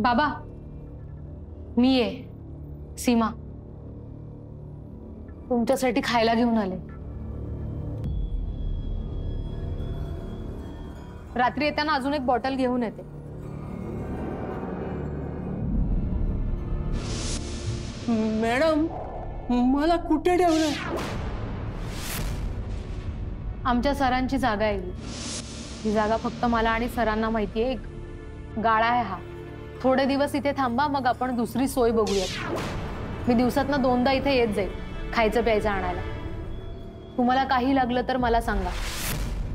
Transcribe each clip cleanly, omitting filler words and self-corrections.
बाबा, मी आहे सीमा, तुमच्यासाठी खायला घेऊन आले। रात्री येताना अजून एक बॉटल घेऊन येते। मॅडम, मला कुठे ठेवलंय? आमच्या सरांची जागा आहे ही जागा फक्त मला आणि सरांना माहिती आहे। गाळा आहे हा। थोडे दिवस इथे थांबा, मग आपण दुसरी सोय बघूया। मी दिवसातनं 2दा इथे येत जाईल खायचं प्यायचं आणायला। तुम्हाला काही लागलं तर मला सांगा।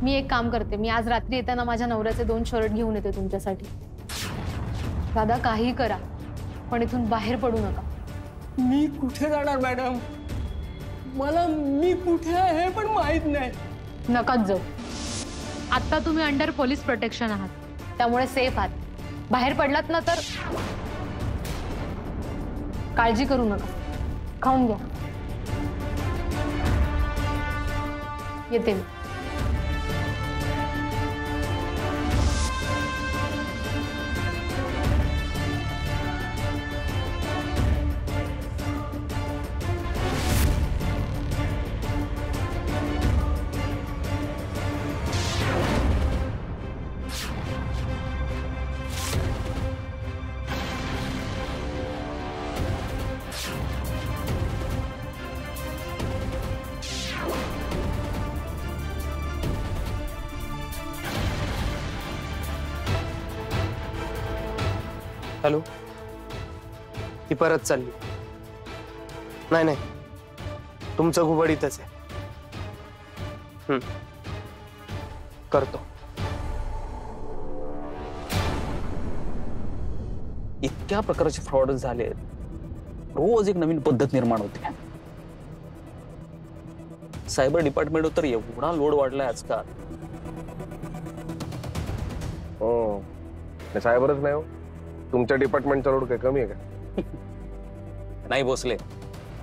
मी एक काम करते, मी आज रात्री येताना माझ्या नवऱ्याचे 2 शर्ट घेऊन येते तुमच्यासाठी। दादा काही करा, पण इथून बाहेर पडू नका। मी कुठे जाणार मॅडम? मला मी कुठे आहे हे पण माहित नाही। नकाच जाऊ। आता तुम्ही अंडर पोलीस प्रोटेक्शन आहात, त्यामुळे सेफ आहात। बाहेर पडलात ना तर काळजी करू नका। खाऊन घ्या। येते मी। हॅलो, ती परत चालली। नाही नाही, तुमचं घुबड इथंच आहे। करतो। इतक्या प्रकारचे फ्रॉड झाले, रोज एक नवीन पद्धत निर्माण होते। सायबर डिपार्टमेंटवर तर एवढा लोड वाढलाय आजकाल। हो, सायबरच नाही हो, तुमच्या डिपार्टमेंटचा लोड काय कमी आहे का? नाही भोसले,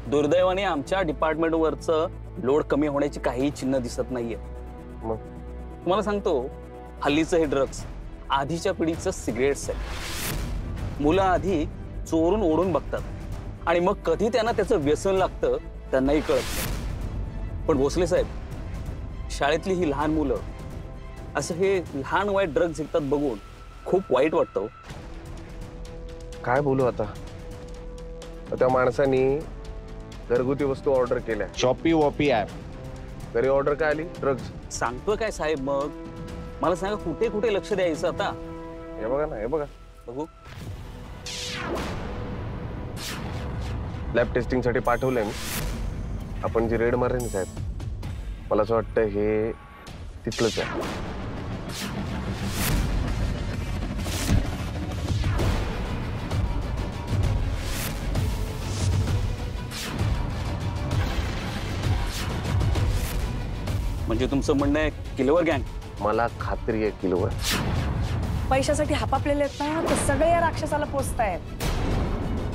दुर्दैवाने आमच्या डिपार्टमेंटवरचं लोड कमी होण्याची काही चिन्ह दिसत नाहीये। मग तुम्हाला सांगतो, हल्लीचं हे ड्रग्स आधीच्या पिढीचं सिगरेट्स आहे। मुलं आधी चोरून ओढून बघतात आणि मग कधी त्यांना त्याचं व्यसन लागतं त्यांनाही कळत नाही। पण भोसले साहेब, शाळेतली ही लहान मुलं असं हे लहान वयात ड्रग्ज घेतात बघून खूप वाईट वाटतं। काय बोलू आता? त्या माणसानी घरगुती वस्तू ऑर्डर केल्या, शॉपी वॉपी ऍप। घरी ऑर्डर काय आली? ड्रग्ज। सांगतोय काय साहेब? मग मला सांगा, कुठे कुठे लक्ष द्यायचं आता? हे बघा ना, हे बघा, बघू। लॅब टेस्टिंग साठी पाठवलंय मी। आपण जी रेड मारली ना साहेब, मला असं वाटतं हे तिथलंच आहे। म्हणजे तुमचं म्हणणं आहे किलवर गँग? मला खात्री आहे किलवर। पैशासाठी हापापलेले आहेत ना, ते सगळे या राक्षसाला पोचतायत।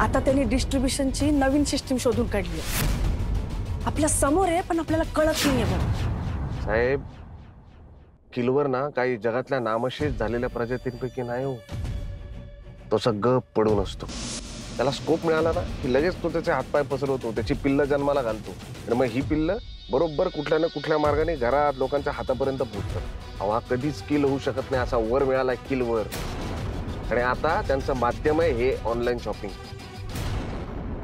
आता त्यांनी डिस्ट्रीब्युशनची नवीन सिस्टीम शोधून काढली। आपल्या समोर आहे, पण आपल्याला कळत नाहीये बघ साहेब। किलवर ना काही जगातल्या नामशेष झालेल्या प्रजातींपैकी नाही हो। तो सगळं पडून असतो। त्याला स्कोप मिळाला ना की लगेच तो त्याचे हातपाय पसरवतो, त्याची पिल्ल जन्माला घालतो आणि मग ही पिल्ल बरोबर कुठल्या ना कुठल्या मार्गाने घरात लोकांच्या हातापर्यंत पोहोचतात। हा कधीच किल होऊ शकत नाही असा वर मिळाला किलवर। आणि आता त्यांचं माध्यम आहे हे ऑनलाईन शॉपिंग।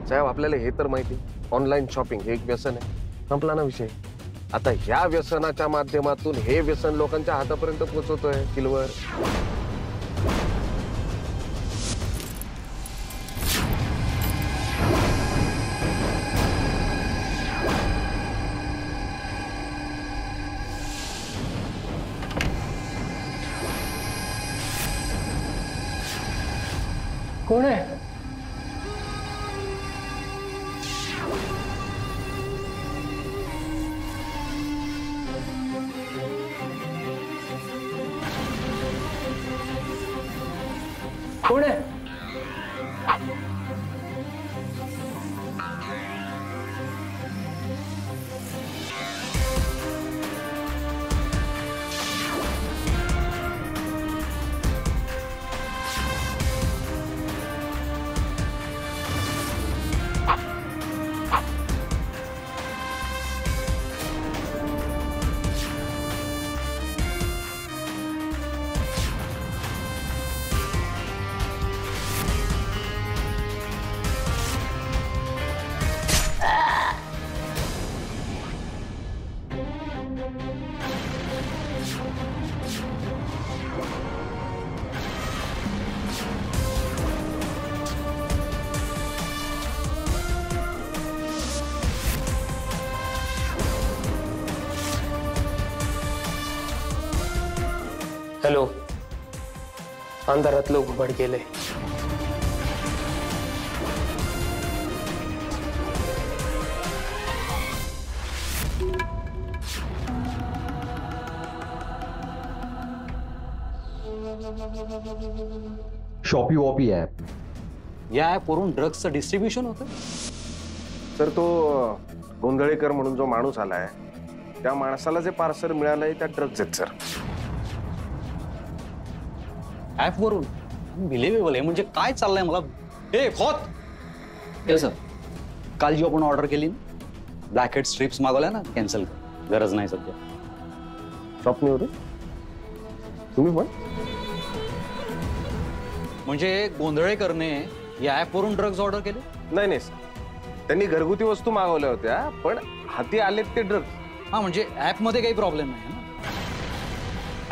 साहेब, आपल्याला हे तर माहिती, ऑनलाईन शॉपिंग हे एक व्यसन आहे। संपला ना विषय। आता ह्या व्यसनाच्या माध्यमातून हे व्यसन लोकांच्या हातापर्यंत पोहोचवतोय किलवर। कोण आहे? कोण आहे? हॅलो, अंधारातलं घुबड गेले. Shoppy Woppy app. या ॲपवरून ड्रग्सचं डिस्ट्रीब्युशन होतं. तर तो गोंधळेकर म्हणून जो माणूस आलाय त्या माणसाला जे पार्सल मिळालंय त्या ड्रग्ज आहेत सर. ॲपवरून बिलिव्हेबल आहे. म्हणजे काय चाललंय मला. ए खोत. हे सर, काल जी आपण ऑर्डर केली ब्लॅक हेड स्ट्रिप्स मागवल्या ना, कॅन्सल कर, गरज नाही सध्या. शॉपनीवरून तुम्ही पण म्हणजे गोंधळेकरने या ॲपवरून ड्रग्ज ऑर्डर केले? नाही नाही सर, त्यांनी घरगुती वस्तू मागवल्या होत्या पण हाती आलेत ते ड्रग्ज. हा, म्हणजे ॲपमध्ये काही प्रॉब्लेम नाही ना.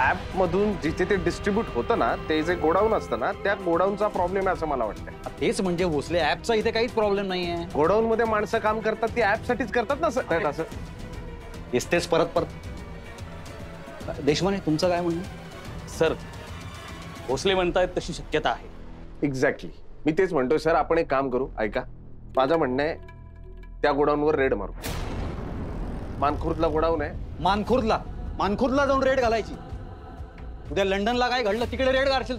ऍप मधून जिथे ते डिस्ट्रीब्यूट होतं ना, ते जे गोडाऊन असतं ना, त्या गोडाऊनचा प्रॉब्लेम आहे असं मला वाटतं. तेच म्हणजे भोसले, ॲपचा इथे काहीच प्रॉब्लेम नाहीये. गोडाऊन मध्ये माणसं काम करतात ती ऍप साठीच करतात ना सर. असं तेच परत परत. देशमाने, तुमचं काय म्हणणं? सर, भोसले म्हणतायत तशी शक्यता आहे. एक्झॅक्टली, मी तेच म्हणतोय सर. आपण एक काम करू, ऐका, माझं म्हणणं आहे त्या गोडाऊनवर रेड मारू. मानखुर्दला गोडाऊन आहे. मानखुर्दला जाऊन रेड घालायची. उद्या लंडनला काय घडलं तिकडे रेड घालशील.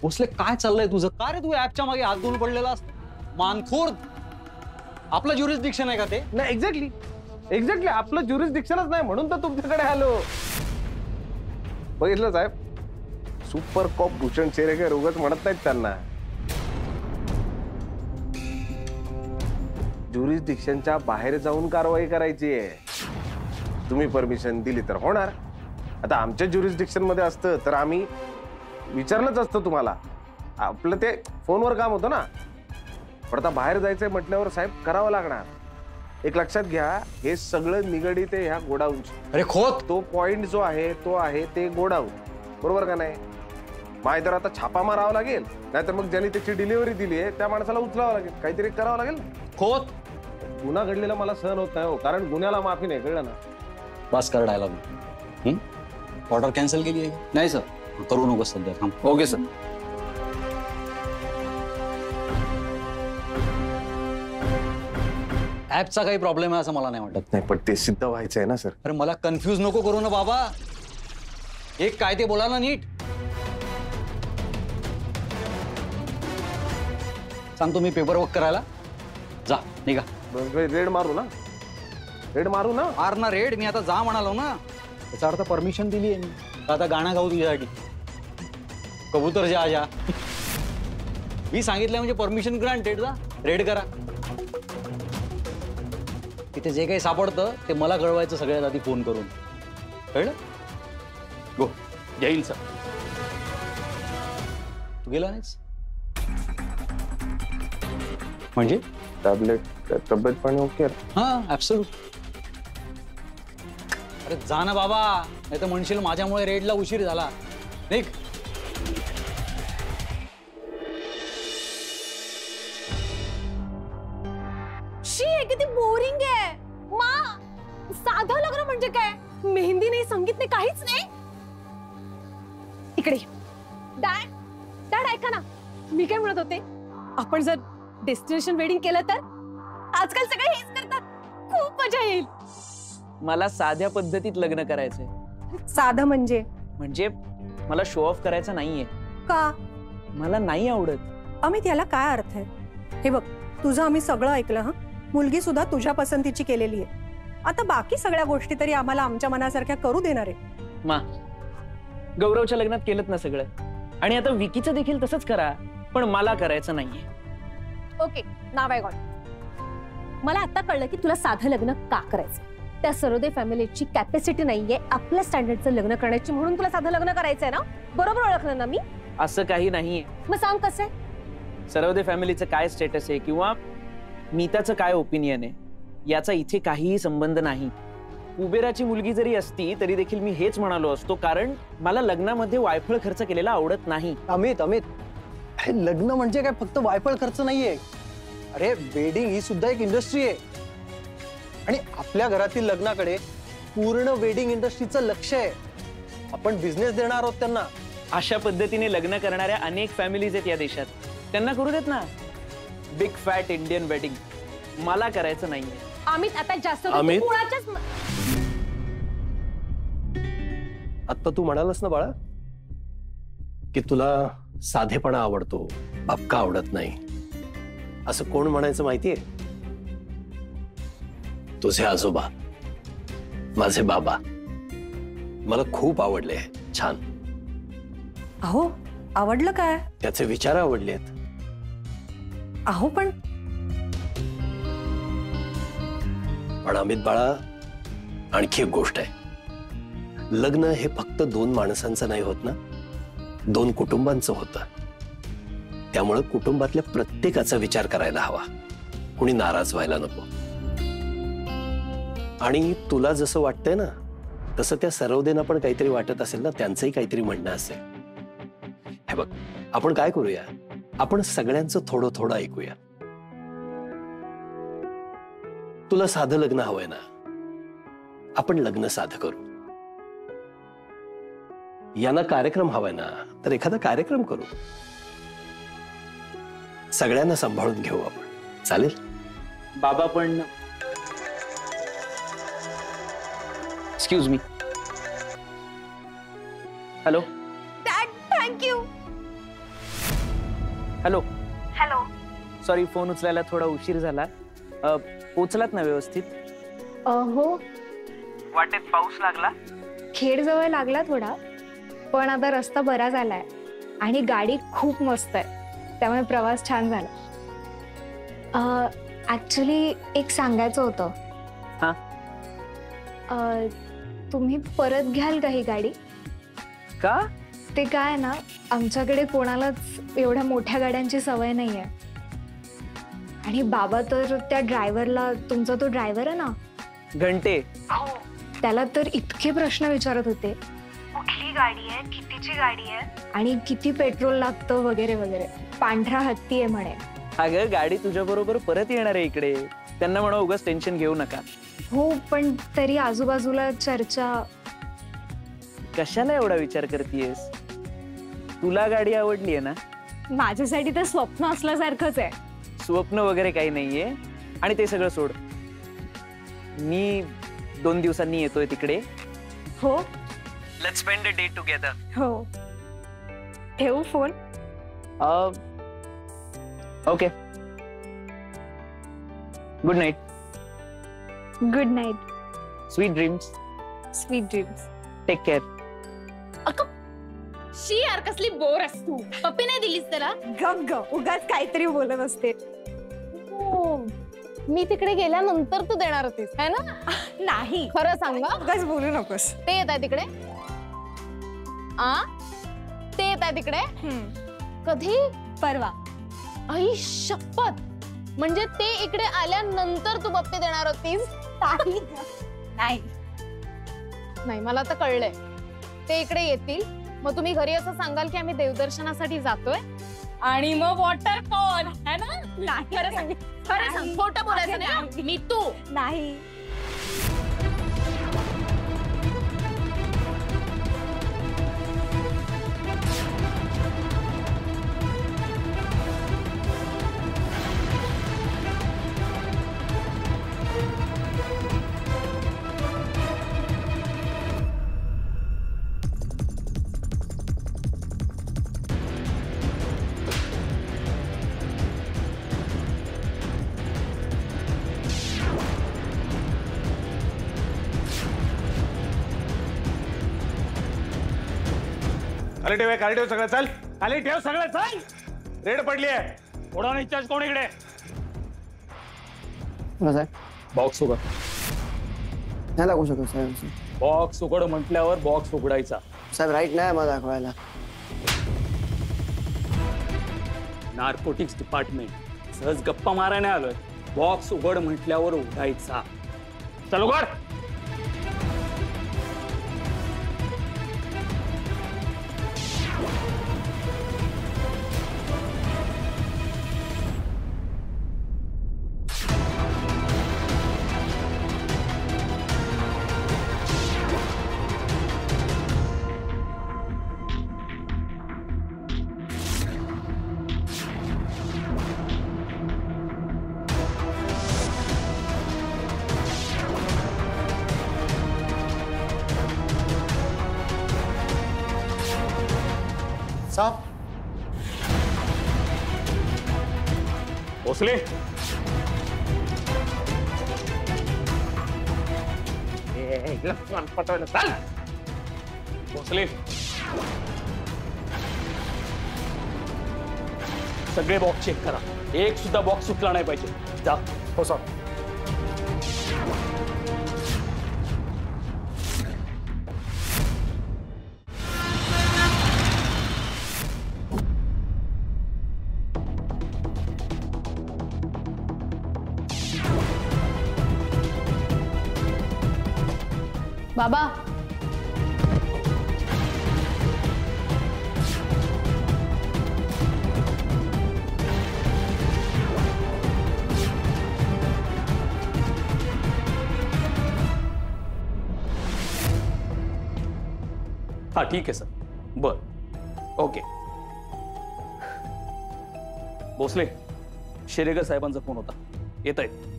भोसले, काय चाललंय तुझं? का रे तू ऍपच्या मागे हात धुवून पडलेला असतो? मानखुर्द आपलं ज्युरिस्डिक्शन आहे का ते? नाही, एक्झॅक्टली आपलं ज्युरिस्डिक्शनच नाही म्हणून तर तुमच्याकडे आलो. बघितलं साहेब, सुपर कॉप भूषण शेरेकर उगाच म्हणत नाहीत त्यांना. ज्युरिस्डिक्शनच्या बाहेर जाऊन कारवाई करायची आहे. तुम्ही परमिशन दिली तर होणार. आता आमच्या ज्युरिस्डिक्शन मध्ये असतं तर आम्ही विचारलंच असतं तुम्हाला. आपलं ते फोनवर काम होतं ना. पण आता बाहेर जायचंय म्हटल्यावर साहेब करावं लागणार. एक लक्षात घ्या, हे सगळं निगडीत आहे ह्या गोडाऊनची. अरे खोत, तो पॉइंट जो आहे तो आहे ते गोडाऊन, बरोबर का नाही? मग तर आता छापा मारावा लागेल, नाहीतर मग ज्यांनी त्याची डिलिव्हरी दिली आहे त्या माणसाला उचलावं लागेल. काहीतरी करावं लागेल ना. खोत. गुन्हा घडलेला मला सहन होत नाही हो, कारण गुन्ह्याला माफी नाही, कळलं ना? बस कर डायलॉग. ऑर्डर कॅन्सल केली आहे? नाही सर, करू नको सध्या. थांब. Okay sir. ऍपचा काही प्रॉब्लेम आहे असं मला नाही वाटत. नाही, पण ते सिद्ध व्हायचं आहे ना सर. अरे मला कन्फ्यूज नको करू ना बाबा. एक काय ते बोला ना नीट. सांगतो मी पेपर वर्क करायला. जा, निघा. रेड मारू ना, रेड मारू ना. मार ना रेड. मी आता जा म्हणालो ना. त्याचा अर्थ परमिशन दिली आहे मी. आता गाणं गाऊ तुझ्यासाठी. कबूतर जा जा. मी सांगितलं म्हणजे परमिशन ग्रांटेड. जा, रेड करा. तिथे जे काही सापडतं ते मला कळवायचं सगळ्यात आधी फोन करून. कळलं? गो, येईल सर. तू गेला नाहीस म्हणजे? टॅबलेट, तब्येत पाणी ओके? हा, ऍब्सोल्यूट. अरे जा ना बाबा, नाही तर म्हणशील माझ्यामुळे रेडला उशीर झाला. निघ. शी, हे किती बोरिंग आहे. मा, साधं लग्न म्हणजे काय? मेहंदी नाही, संगीत नाही, काहीच नाही. इकडे डॅड ऐका ना, मी काय म्हणत होते, आपण जर डेस्टिनेशन वेडिंग केलं तर? आजकाल सगळे हेच करतात. खूप मजा येईल. मला साध्या पद्धतीत लग्न करायचंय. साधं म्हणजे? म्हणजे मला शो ऑफ करायचा नाहीये. का? मला नाही आवडत. अमित, याला काय अर्थ आहे? हे बघ, तुझं आम्ही सगळं ऐकलं. हा, मुलगी सुद्धा तुझ्या पसंतीची केलेली आहे. आता बाकी सगळ्या गोष्टी तरी आम्हाला आमच्या मनासारख्या करू देणार आहे. मा, गौरवच्या लग्नात केलं ना सगळं, आणि आता विकीचं देखील तसंच करा, पण मला करायचं नाहीये. Okay, now I got. मला आता कळलं की तुला साधं लग्न का करायचं. त्या सरोदे फॅमिलीची कॅपॅसिटी नाहीये आपल्या स्टँडर्डचं लग्न करण्याची, म्हणून तुला साधं लग्न करायचंय ना? बरोबर ओळखलं ना मी? असं काही नाहीये. मग सांग कसं आहे? सरोदे फॅमिलीचं काय स्टेटस आहे किंवा मीताचं काय ओपिनियन आहे याचा इथे काहीही संबंध नाही. कुबेराची मुलगी जरी असती तरी देखील मी हेच म्हणालो असतो, कारण मला लग्नामध्ये वायफळ खर्च केलेला आवडत नाही. अमित, अरे लग्न म्हणजे काय फक्त वायफळ खर्च नाहीये. अरे वेडिंग ही सुद्धा एक इंडस्ट्री आहे, आणि आपल्या घरातील लग्नाकडे पूर्ण वेडिंग इंडस्ट्रीचं लक्ष आहे. आपण बिझनेस देणार आहोत त्यांना. अशा पद्धतीने लग्न करणाऱ्या अनेक फॅमिलीज आहेत या देशात. त्यांना करू देत ना बिग फॅट इंडियन वेडिंग. मला करायचं नाहीये. अमित आता जास्त अमित? कुणाच्याच आता तू म्हणालस ना बाळा की तुला साधेपणा आवडतो, बापका आवडत नाही, असं कोण म्हणायचं माहितीये? तुझे आजोबा, माझे बाबा. मला खूप आवडले. छान. अहो आवडलं काय? त्याचे विचार आवडले आहेत. अहो पण अमित बाळा, आणखी एक गोष्ट आहे. लग्न हे फक्त दोन माणसांचं नाही होत ना, दोन कुटुंबांचं होतं. त्यामुळे कुटुंबातल्या प्रत्येकाचा विचार करायला हवा. कुणी नाराज व्हायला नको. आणि तुला जसं वाटतंय ना तसं त्या सरोदेना पण काहीतरी वाटत असेल ना, त्यांचंही काहीतरी म्हणणं असेल. हे बघ, आपण काय करूया, आपण सगळ्यांचं थोडं थोडं ऐकूया. तुला साधं लग्न हवंय ना, आपण लग्न साधं करू. यांना कार्यक्रम हवाय ना, तर एखादा कार्यक्रम करू. सगळ्यांना सांभाळून घेऊ आपण. चालेल? बाबा पण excuse me. Hello. Thank you. Hello. Hello. Sorry, phone उचलायला थोडा उशीर झाला. पोचलात ना व्यवस्थित? हो. वाटेत पाऊस लागला? खेड जवळ लागला थोडा, पण आता रस्ता बरा झालाय आणि गाडी खूप मस्त आहे, त्यामुळे प्रवास छान झाला. ऍक्च्युली एक सांगायचं होतं. हा. तुम्ही परत घ्याल का ही गाडी? का? ते काय ना, आमच्याकडे कोणालाच एवढ्या मोठ्या गाड्यांची सवय नाहीये. आणि बाबा तर त्या ड्रायव्हरला, तुमचा तो ड्रायव्हर आहे ना घंटे, त्याला तर इतके प्रश्न विचारत होते. कुठली गाडी आहे, कितीची गाडी आहे आणि किती पेट्रोल लागतं वगैरे वगैरे. पांढरा हत्ती आहे म्हणे. अगं गाडी तुझ्या बरोबर परत येणार आहे इकडे. त्यांना म्हणा उगाच टेन्शन घेऊ नका. हो, पण तरी आजूबाजूला चर्चा. कशाला एवढा विचार करतेयस? तुला गाडी आवडली आहे ना? माझ्यासाठी तर स्वप्न असल्यासारखंच आहे. स्वप्न वगैरे काही नाहीये. आणि ते सगळं सोड. मी 2 दिवसांनी येतोय तिकडे. हो. Let's spend a day together. हो. ठेवू phone? Okay. Good night. Good night. Sweet dreams. Sweet dreams. Take care. शी यार, कसली बोर आहेस तू. पप्पी नाही दिलीस त्याला? गप गप, उगाच काहीतरी बोलत असते. मी तिकडे गेल्यानंतर तू देणार होतीस है ना? नाही, खरं सांग. उगाच बोलू नकोस. ते येत आहे तिकडे? ते येत आहे तिकडे? कधी? परवा. आई शपथ. म्हणजे ते इकडे आल्यानंतर तू पप्पी देणार होतीस? नाही नाही, मला आता कळलंय. ते इकडे येतील, मग तुम्ही घरी असं सांगाल की आम्ही देवदर्शनासाठी जातोय आणि मग वॉटरफॉल है ना? नाही. खरं सांग, खरं सांग. खोटं बोलायचं नाही. मी तू नाही. खाली ठेव सगळं. चल खाली ठेव सगळं. चल, रेड पडली आहे. थोडा नाही चार्ज. कोण इकडे? बॉक्स उघड. नाही लागू शकत साहेब. बॉक्स उघड म्हटल्यावर बॉक्स उघडायचा. साहेब राईट नाही मला दाखवायला. Narcotics department. सहज गप्पा मारायला आलोय. बॉक्स उघड म्हटल्यावर उघडायचा. चल उघड. साहब भोसले भोसले सगळे बॉक्स चेक करा, एक सुद्धा बॉक्स सुटला नाही पाहिजे. जा. हो साहब. बाबा, हा ठीक आहे सर. बर, ओके. भोसले, शेरेकर साहेबांचा फोन होता, येत आहेत.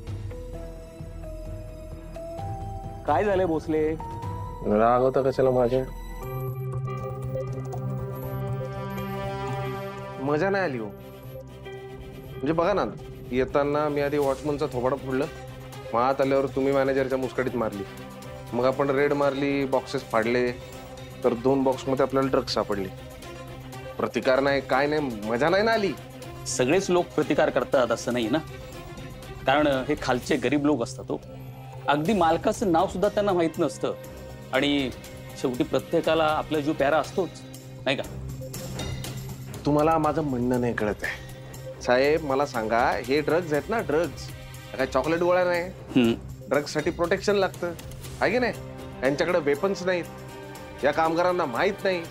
काय झालंय भोसले? राग होता कशाला माझ्या? मजा नाही आली हो. म्हणजे बघा ना, येताना मी आधी वॉचमनचा थोबाडा फोडलं, मग आत आल्यावर तुम्ही मॅनेजरच्या मुस्कटीत मारली, मग आपण रेड मारली, बॉक्सेस फाडले, तर 2 बॉक्समध्ये आपल्याला ड्रग्स सापडले. प्रतिकार नाही, काय नाही, मजा नाही ना आली. सगळेच लोक प्रतिकार करतात असं नाही ना, कारण हे खालचे गरीब लोक असतात. तो अगदी मालकाचं नाव सुद्धा त्यांना माहित नसतं, आणि शेवटी प्रत्येकाला आपला जीव प्यारा असतोच, नाही का? तुम्हाला माझं म्हणणं नाही कळत आहे साहेब. मला सांगा, हे ड्रग्ज आहेत ना, ड्रग्ज काय चॉकलेट गोळ्या नाही. ड्रग्ज साठी प्रोटेक्शन लागतं, आहे की नाही? यांच्याकडे वेपन्स नाहीत, या कामगारांना माहित नाही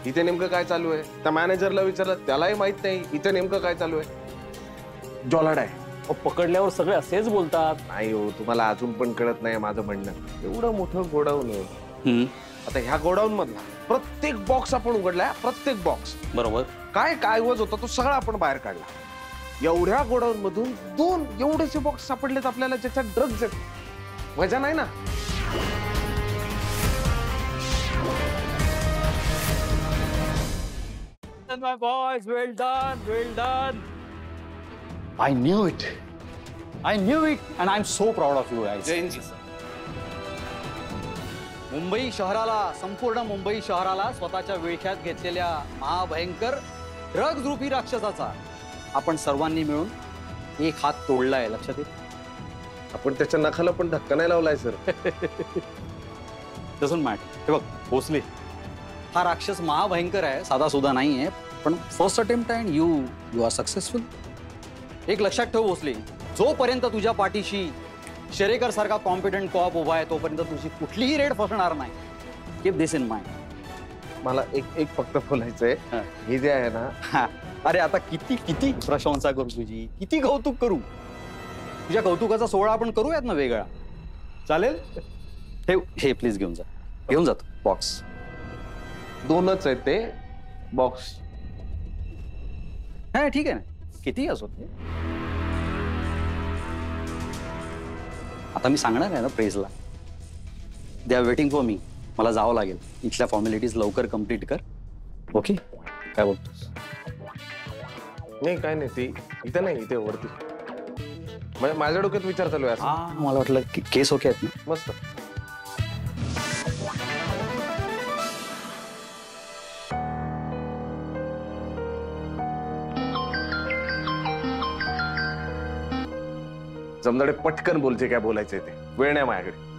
इथे नेमकं काय चालू आहे. त्या मॅनेजरला विचारलं, त्यालाही माहित नाही इथे नेमकं काय चालू आहे. जॉलाड आहे. पकडल्यावर सगळे असेच बोलतात. नाही हो, तुम्हाला अजून पण कळत नाही माझं म्हणणं. एवढं मोठं गोडाऊन आहे, आता ह्या गोडाऊन मधला प्रत्येक बॉक्स आपण उघडलाय, प्रत्येक बॉक्स. बरोबर. काय काय वज होता तो सगळा आपण बाहेर काढला. एवढ्या गोडाऊन मधून 2 एवढेसे बॉक्स सापडलेत आपल्याला ज्याच्यात ड्रग्ज आहेत. मजा नाही ना? My boys, well done, well done. I knew it. I knew it, and I'm so proud of you guys. Mumbai शहराला, संपूर्ण मुंबई शहराला स्वतःच्या विळख्यात घेतलेल्या महाभयंकर ड्रग्ज रूपी राक्षसाचा आपण सर्वांनी मिळून एक हात तोडलाय. लक्षात येईल? आपण त्याच्या नखाला पण धक्का नाही लावलाय सर. Doesn't matter. हे बघ भोसले, हा राक्षस महाभयंकर आहे, साधा सुद्धा नाही आहे, पण फर्स्ट अटेम्प्ट आहे, अँड यू आर सक्सेसफुल. एक लक्षात ठेव भोसले, जोपर्यंत तुझ्या पाठीशी शेरेकर सारखा कॉम्पिटंट कॉप उभा आहे, तोपर्यंत तुझी कुठलीही रेड फसणार नाही. Keep this in mind. मला एक फक्त बोलायचंय, हे जे आहे ना, अरे आता किती किती प्रशंसा करू तुझी, किती कौतुक करू. तुझ्या कौतुकाचा सोहळा आपण करूयात ना वेगळा. चालेल? हे प्लीज घेऊन जा. घेऊन जातो बॉक्स. 2च आहेत ते बॉक्स. हा ठीक आहे ना, किती असो. आता मी सांगणार आहे ना प्रेझला, they are waiting for me. मला जावं लागेल. इथल्या फॉर्मॅलिटीज लवकर कम्प्लीट कर. ओके? काय बोलतोस? नाही काय नाही, ती इथे नाही, इथे वरती. म्हणजे माझ्या डोक्यात विचार चालू आहे. मला वाटलं की केस ओके आहेत ना. मस्त. जमदाडे पटकन बोलते काय बोलायचंय ते. वेळ नाही माझ्याकडे.